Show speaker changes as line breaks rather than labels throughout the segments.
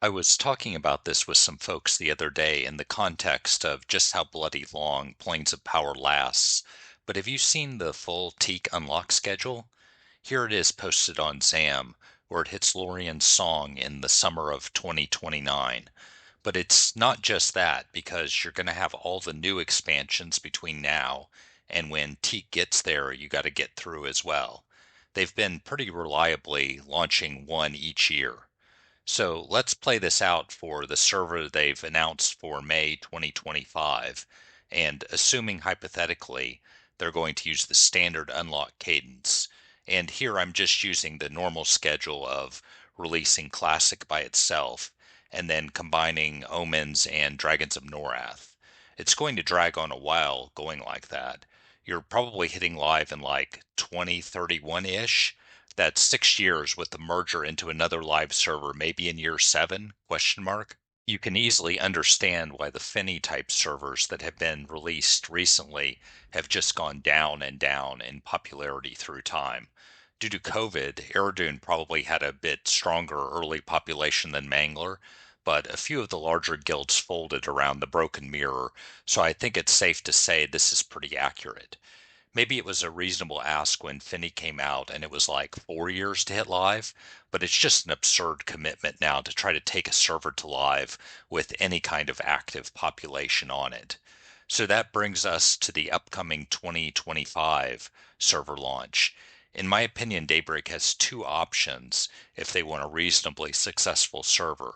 I was talking about this with some folks the other day in the context of just how bloody long Planes of Power lasts. But have you seen the full Teak unlock schedule? Here it is posted on ZAM, where it hits Lorien's song in the summer of 2029. But it's not just that, because you're going to have all the new expansions between now and when Teak gets there, you got to get through as well. They've been pretty reliably launching one each year. So let's play this out for the server they've announced for May 2025. And assuming hypothetically they're going to use the standard unlock cadence. And here I'm just using the normal schedule of releasing Classic by itself and then combining Omens and Dragons of Norath. It's going to drag on a while going like that. You're probably hitting live in like 2031-ish. That's 6 years with the merger into another live server, maybe in year 7, question mark. You can easily understand why the Phinny type servers that have been released recently have just gone down and down in popularity through time. Due to COVID, Eridu probably had a bit stronger early population than Mangler, but a few of the larger guilds folded around the broken mirror, so I think it's safe to say this is pretty accurate. Maybe it was a reasonable ask when Phinny came out and it was like 4 years to hit live, but it's just an absurd commitment now to try to take a server to live with any kind of active population on it. So that brings us to the upcoming 2025 server launch. In my opinion, Daybreak has two options if they want a reasonably successful server.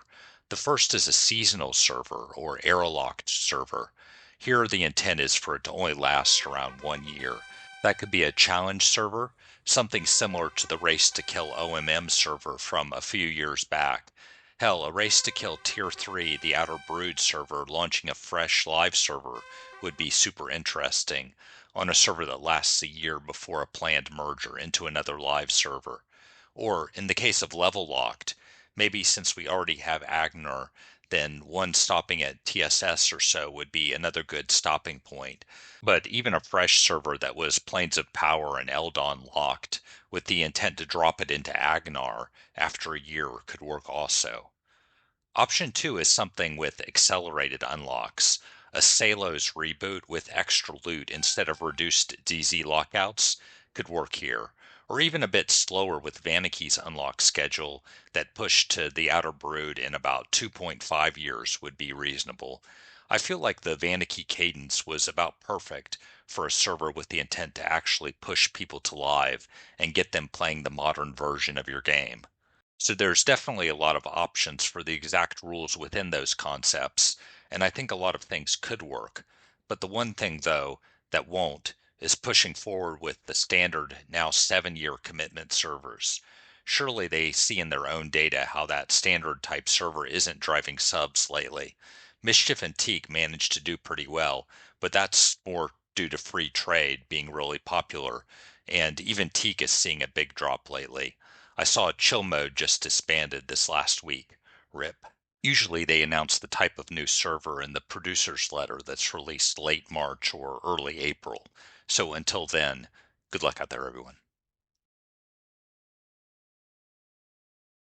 The first is a seasonal server or era-locked server. Here, the intent is for it to only last around 1 year. That could be a challenge server, something similar to the Race to Kill OMM server from a few years back. Hell, a Race to Kill Tier 3, the Outer Brood server, launching a fresh live server would be super interesting on a server that lasts a year before a planned merger into another live server. Or, in the case of level locked, maybe since we already have Agnar, then one stopping at TSS or so would be another good stopping point. But even a fresh server that was Planes of Power and Eldon locked, with the intent to drop it into Agnar after a year, could work also. Option 2 is something with accelerated unlocks. A Salos reboot with extra loot instead of reduced DZ lockouts could work here. Or even a bit slower with Vanity's unlock schedule that pushed to the Outer Brood in about 2.5 years would be reasonable. I feel like the Vanity cadence was about perfect for a server with the intent to actually push people to live and get them playing the modern version of your game. So there's definitely a lot of options for the exact rules within those concepts, and I think a lot of things could work. But the one thing, though, that won't is pushing forward with the standard now 7 year commitment servers. Surely they see in their own data how that standard type server isn't driving subs lately. Mischief and Teak managed to do pretty well, but that's more due to free trade being really popular, and even Teak is seeing a big drop lately. I saw Chill Mode just disbanded this last week. RIP. Usually they announce the type of new server in the producer's letter that's released late March or early April. So until then, good luck out there, everyone.